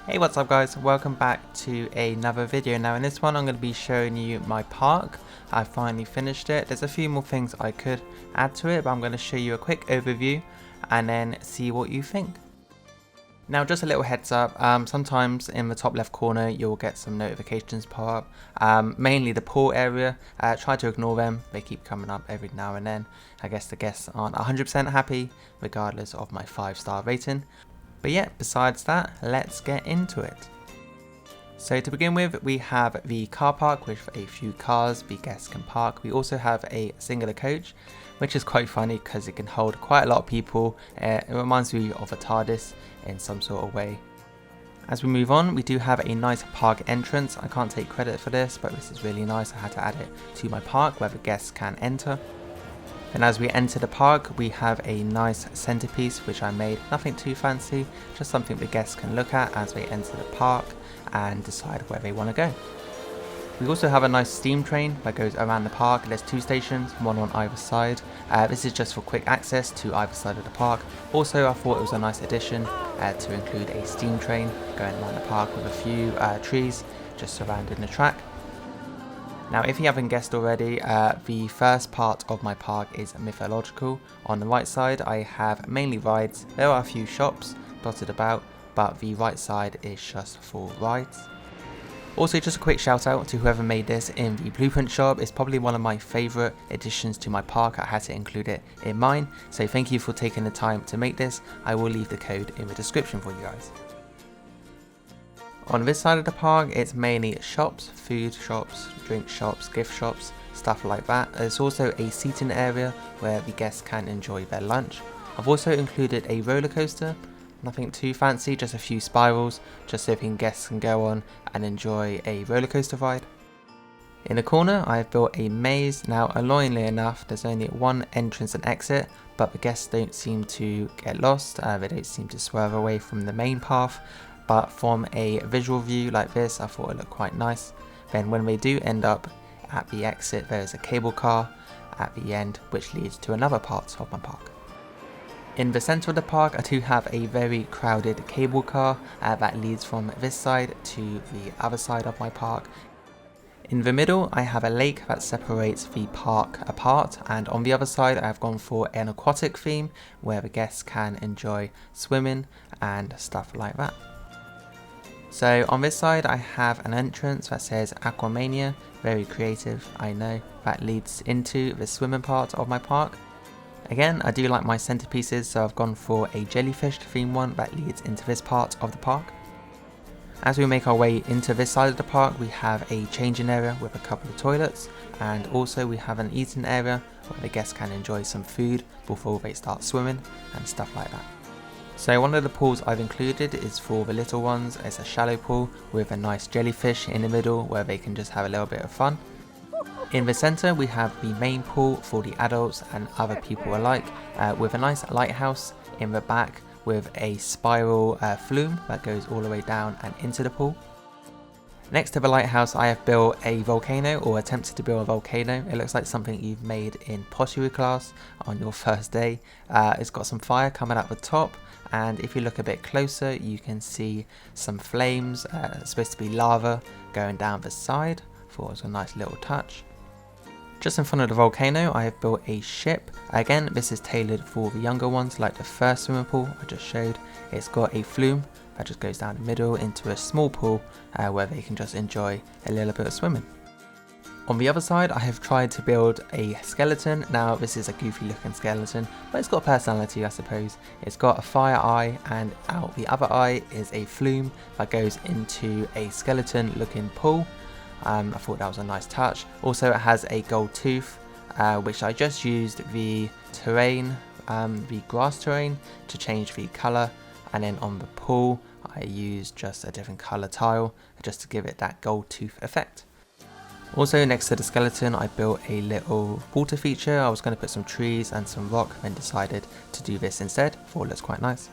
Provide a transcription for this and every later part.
Hey, what's up guys, welcome back to another video. Now in this one I'm going to be showing you my park. I finally finished it. There's a few more things I could add to it, but I'm going to show you a quick overview and then see what you think. Now just a little heads up, sometimes in the top left corner you'll get some notifications pop up, mainly the pool area. Try to ignore them, they keep coming up every now and then. I guess the guests aren't 100% happy regardless of my 5-star rating. But yeah, besides that, let's get into it. So to begin with, we have the car park with a few cars the guests can park. We also have a singular coach, which is quite funny because it can hold quite a lot of people. It reminds me of a TARDIS in some sort of way. As we move on, we do have a nice park entrance. I can't take credit for this, but this is really nice. I had to add it to my park where the guests can enter. And as we enter the park, we have a nice centerpiece which I made. Nothing too fancy, just something the guests can look at as they enter the park and decide where they want to go. We also have a nice steam train that goes around the park. There's 2 stations, one on either side. This is just for quick access to either side of the park. Also, I thought it was a nice addition to include a steam train going around the park with a few trees just surrounding the track. Now if you haven't guessed already, the first part of my park is mythological. On the right side I have mainly rides. There are a few shops dotted about, but the right side is just for rides. Also, just a quick shout out to whoever made this in the blueprint shop. It's probably one of my favourite additions to my park. I had to include it in mine, so thank you for taking the time to make this. I will leave the code in the description for you guys. On this side of the park, it's mainly shops, food shops, drink shops, gift shops, stuff like that. There's also a seating area where the guests can enjoy their lunch. I've also included a roller coaster, nothing too fancy, just a few spirals, just so the guests can go on and enjoy a roller coaster ride. In the corner, I've built a maze. Now, annoyingly enough, there's only one entrance and exit, but the guests don't seem to get lost. They don't seem to swerve away from the main path. But from a visual view like this, I thought it looked quite nice. Then when they do end up at the exit, there is a cable car at the end which leads to another part of my park. In the centre of the park, I do have a very crowded cable car that leads from this side to the other side of my park. In the middle, I have a lake that separates the park apart, and on the other side I've gone for an aquatic theme where the guests can enjoy swimming and stuff like that. So on this side I have an entrance that says Aquamania, very creative, I know, that leads into the swimming part of my park. Again, I do like my centerpieces, so I've gone for a jellyfish theme one that leads into this part of the park. As we make our way into this side of the park, we have a changing area with a couple of toilets, and also we have an eating area where the guests can enjoy some food before they start swimming and stuff like that. So one of the pools I've included is for the little ones. It's a shallow pool with a nice jellyfish in the middle where they can just have a little bit of fun. In the centre we have the main pool for the adults and other people alike, with a nice lighthouse in the back with a spiral flume that goes all the way down and into the pool. Next to the lighthouse I have built a volcano, or attempted to build a volcano. It looks like something you've made in pottery class on your first day. It's got some fire coming out the top, and if you look a bit closer you can see some flames. It's supposed to be lava going down the side. Thought it was a nice little touch. Just in front of the volcano I have built a ship. Again, this is tailored for the younger ones like the first swimming pool I just showed. It's got a flume that just goes down the middle into a small pool where they can just enjoy a little bit of swimming. On the other side I have tried to build a skeleton. Now this is a goofy looking skeleton, but it's got personality I suppose. It's got a fire eye, and out the other eye is a flume that goes into a skeleton looking pool. I thought that was a nice touch. Also it has a gold tooth which I just used the terrain, the grass terrain, to change the colour, and then on the pool I used just a different colour tile just to give it that gold tooth effect. Also next to the skeleton I built a little water feature. I was going to put some trees and some rock, then decided to do this instead. Thought it looks quite nice.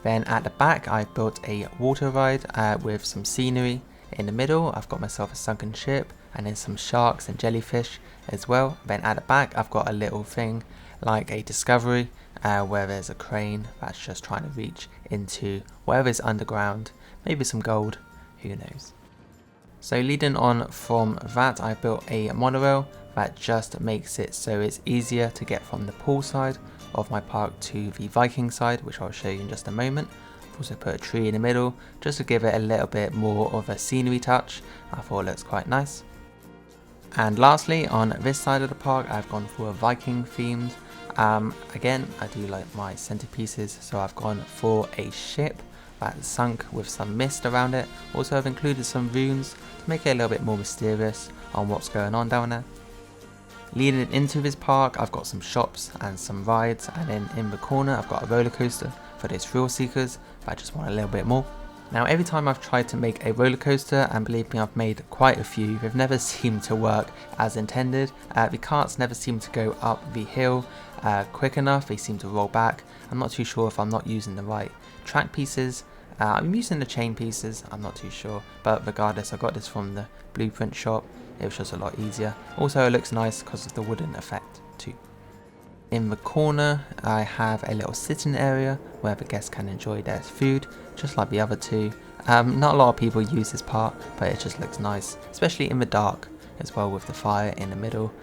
Then at the back I built a water ride with some scenery. In the middle I've got myself a sunken ship, and then some sharks and jellyfish as well. Then at the back I've got a little thing like a discovery where there's a crane that's just trying to reach into whatever's underground, maybe some gold, who knows. So leading on from that, I built a monorail that just makes it so it's easier to get from the pool side of my park to the Viking side, which I'll show you in just a moment. I've also put a tree in the middle just to give it a little bit more of a scenery touch. I thought it looks quite nice. And lastly, on this side of the park, I've gone for a Viking themed. Again, I do like my centerpieces, so I've gone for a ship that's sunk with some mist around it. Also, I've included some runes to make it a little bit more mysterious on what's going on down there. Leading into this park, I've got some shops and some rides, and then in the corner I've got a roller coaster for those thrill seekers, but I just want a little bit more. Now, every time I've tried to make a roller coaster, and believe me, I've made quite a few, they've never seemed to work as intended. The carts never seem to go up the hill quick enough, they seem to roll back. I'm not too sure if I'm not using the right track pieces. I'm using the chain pieces, I'm not too sure, but regardless, I got this from the blueprint shop. It was just a lot easier. Also, it looks nice because of the wooden effect too. In the corner, I have a little sitting area where the guests can enjoy their food, just like the other two. Not a lot of people use this part, but it just looks nice, especially in the dark as well with the fire in the middle.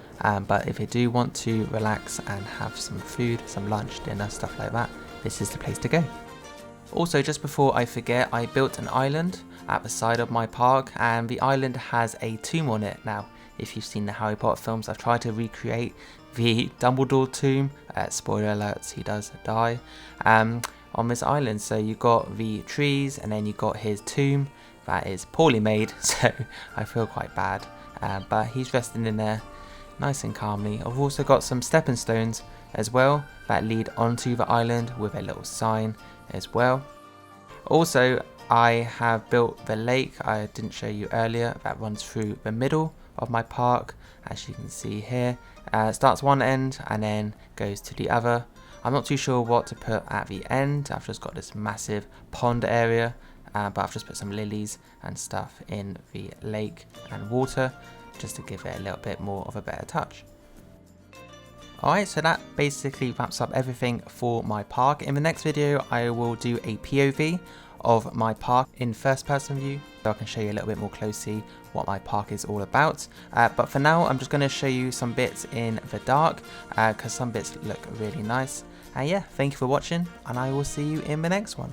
But if you do want to relax and have some food, some lunch, dinner, stuff like that, this is the place to go. Also, just before I forget, I built an island at the side of my park, and the island has a tomb on it. Now, if you've seen the Harry Potter films, I've tried to recreate the Dumbledore tomb. Spoiler alerts, he does die on this island. So you got the trees, and then you got his tomb that is poorly made, so I feel quite bad. But he's resting in there nice and calmly. I've also got some stepping stones as well that lead onto the island with a little sign as well. Also, I have built the lake I didn't show you earlier that runs through the middle of my park, as you can see here. It starts one end and then goes to the other. I'm not too sure what to put at the end. I've just got this massive pond area, but I've just put some lilies and stuff in the lake and water just to give it a little bit more of a better touch. Alright, so that basically wraps up everything for my park. In the next video, I will do a POV of my park in first person view, so I can show you a little bit more closely what my park is all about. But for now, I'm just going to show you some bits in the dark, because some bits look really nice. And yeah, thank you for watching, and I will see you in the next one.